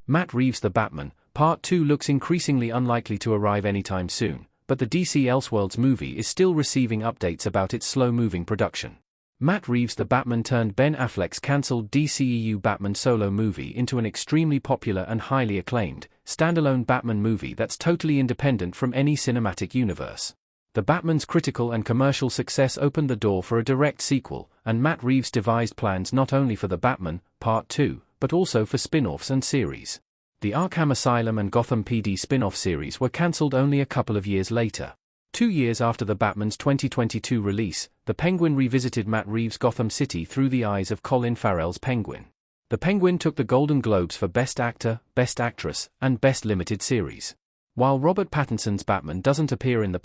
Matt Reeves' The Batman, Part 2 looks increasingly unlikely to arrive anytime soon, but the DC Elseworlds movie is still receiving updates about its slow-moving production. Matt Reeves' The Batman turned Ben Affleck's cancelled DCEU Batman solo movie into an extremely popular and highly acclaimed, standalone Batman movie that's totally independent from any cinematic universe. The Batman's critical and commercial success opened the door for a direct sequel, and Matt Reeves devised plans not only for The Batman, Part 2, but also for spin-offs and series. The Arkham Asylum and Gotham PD spin-off series were cancelled only a couple of years later. 2 years after The Batman's 2022 release, The Penguin revisited Matt Reeves' Gotham City through the eyes of Colin Farrell's Penguin. The Penguin took the Golden Globes for Best Actor, Best Actress, and Best Limited Series. While Robert Pattinson's Batman doesn't appear in The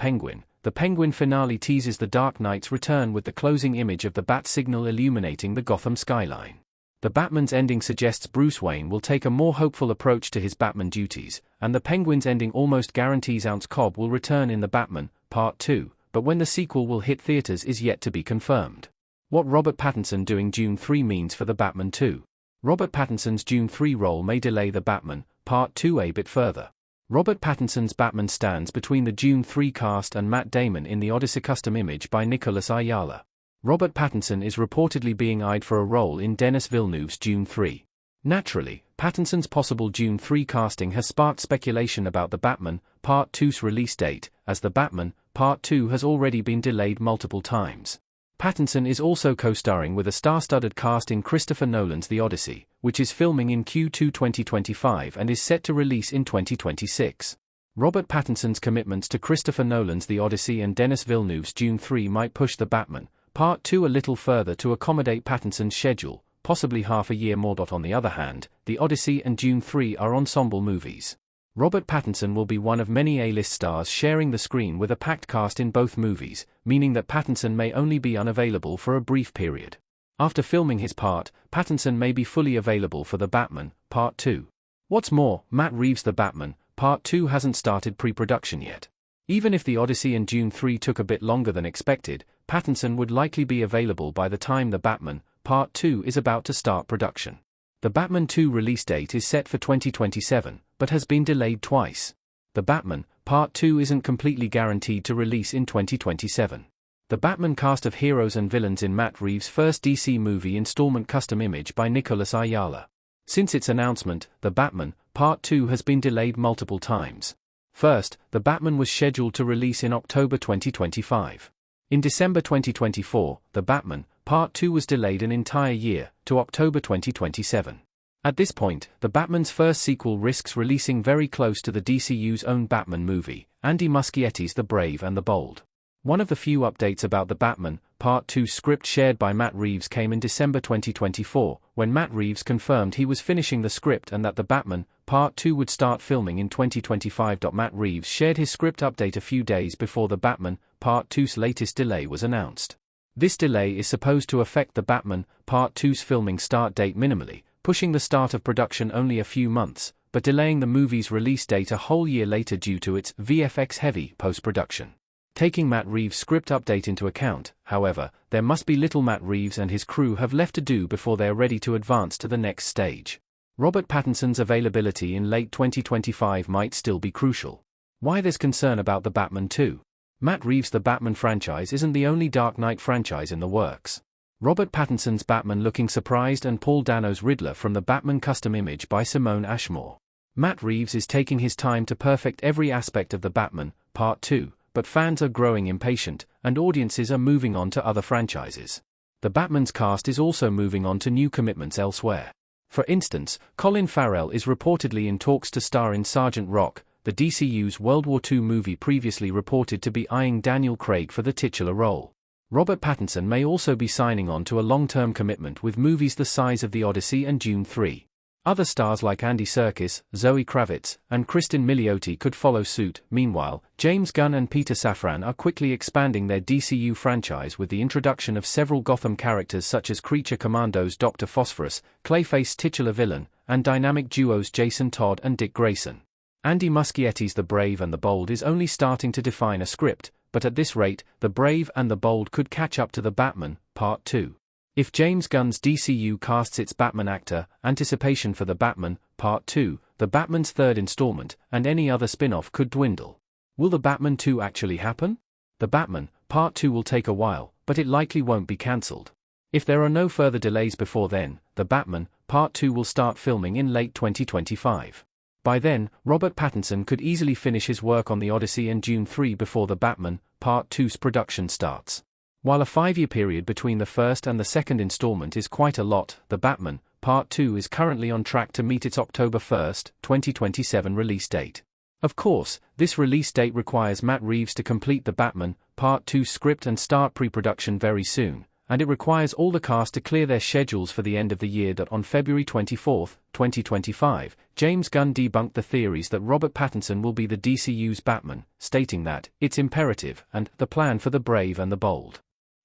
Penguin finale teases The Dark Knight's return with the closing image of the bat signal illuminating the Gotham skyline. The Batman's ending suggests Bruce Wayne will take a more hopeful approach to his Batman duties, and the Penguin's ending almost guarantees Ounce Cobb will return in The Batman, Part 2, but when the sequel will hit theaters is yet to be confirmed. What Robert Pattinson doing June 3 means for The Batman 2. Robert Pattinson's June 3 role may delay The Batman, Part 2 a bit further. Robert Pattinson's Batman stands between the June 3 cast and Matt Damon in the Odyssey custom image by Nicholas Ayala. Robert Pattinson is reportedly being eyed for a role in Denis Villeneuve's June 3. Naturally, Pattinson's possible June 3 casting has sparked speculation about The Batman, Part 2's release date, as The Batman, Part 2 has already been delayed multiple times. Pattinson is also co-starring with a star-studded cast in Christopher Nolan's The Odyssey, which is filming in Q2 2025 and is set to release in 2026. Robert Pattinson's commitments to Christopher Nolan's The Odyssey and Denis Villeneuve's June 3 might push The Batman, Part 2 a little further to accommodate Pattinson's schedule, possibly half a year more. On the other hand, The Odyssey and June 3 are ensemble movies. Robert Pattinson will be one of many A-list stars sharing the screen with a packed cast in both movies, meaning that Pattinson may only be unavailable for a brief period. After filming his part, Pattinson may be fully available for The Batman, Part 2. What's more, Matt Reeves' The Batman, Part 2 hasn't started pre-production yet. Even if The Odyssey and June 3 took a bit longer than expected, Pattinson would likely be available by the time The Batman, Part 2 is about to start production. The Batman 2 release date is set for 2027, but has been delayed twice. The Batman, Part 2 isn't completely guaranteed to release in 2027. The Batman cast of heroes and villains in Matt Reeves' first DC movie installment custom image by Nicholas Ayala. Since its announcement, The Batman, Part 2 has been delayed multiple times. First, The Batman was scheduled to release in October 2025. In December 2024, The Batman, Part 2 was delayed an entire year, to October 2027. At this point, The Batman's first sequel risks releasing very close to the DCU's own Batman movie, Andy Muschietti's The Brave and the Bold. One of the few updates about The Batman, Part 2 script shared by Matt Reeves came in December 2024, when Matt Reeves confirmed he was finishing the script and that The Batman, Part 2 would start filming in 2025. Matt Reeves shared his script update a few days before The Batman, Part 2's latest delay was announced. This delay is supposed to affect The Batman, Part 2's filming start date minimally, pushing the start of production only a few months, but delaying the movie's release date a whole year later due to its VFX-heavy post-production. Taking Matt Reeves' script update into account, however, there must be little Matt Reeves and his crew have left to do before they're ready to advance to the next stage. Robert Pattinson's availability in late 2025 might still be crucial. Why there's concern about The Batman 2? Matt Reeves' The Batman franchise isn't the only Dark Knight franchise in the works. Robert Pattinson's Batman looking surprised and Paul Dano's Riddler from the Batman custom image by Simone Ashmore. Matt Reeves is taking his time to perfect every aspect of The Batman, Part 2, but fans are growing impatient, and audiences are moving on to other franchises. The Batman's cast is also moving on to new commitments elsewhere. For instance, Colin Farrell is reportedly in talks to star in Sergeant Rock, the DCU's World War II movie previously reported to be eyeing Daniel Craig for the titular role. Robert Pattinson may also be signing on to a long-term commitment with movies the size of The Odyssey and Dune 3. Other stars like Andy Serkis, Zoe Kravitz, and Kristen Milioti could follow suit. Meanwhile, James Gunn and Peter Safran are quickly expanding their DCU franchise with the introduction of several Gotham characters such as Creature Commandos' Dr. Phosphorus, Clayface titular villain, and dynamic duos Jason Todd and Dick Grayson. Andy Muschietti's The Brave and the Bold is only starting to define a script, but at this rate, The Brave and the Bold could catch up to The Batman, Part 2. If James Gunn's DCU casts its Batman actor, anticipation for The Batman, Part 2, the Batman's third installment, and any other spin-off could dwindle. Will the Batman 2 actually happen? The Batman, Part 2 will take a while, but it likely won't be cancelled. If there are no further delays before then, the Batman, Part 2 will start filming in late 2025. By then, Robert Pattinson could easily finish his work on the Odyssey and Dune 3 before the Batman, Part 2's production starts. While a 5-year period between the first and the second installment is quite a lot, the Batman, Part 2 is currently on track to meet its October 1, 2027 release date. Of course, this release date requires Matt Reeves to complete the Batman, Part 2 script and start pre-production very soon, and it requires all the cast to clear their schedules for the end of the year. On February 24, 2025, James Gunn debunked the theories that Robert Pattinson will be the DCU's Batman, stating that it's imperative and the plan for the brave and the bold.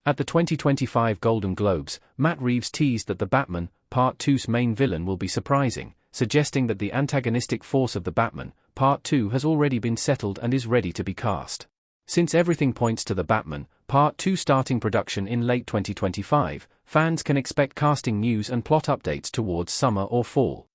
At the 2025 Golden Globes, Matt Reeves teased that the Batman, Part 2's main villain will be surprising, suggesting that the antagonistic force of the Batman, Part 2 has already been settled and is ready to be cast. Since everything points to the Batman, Part 2 starting production in late 2025, fans can expect casting news and plot updates towards summer or fall.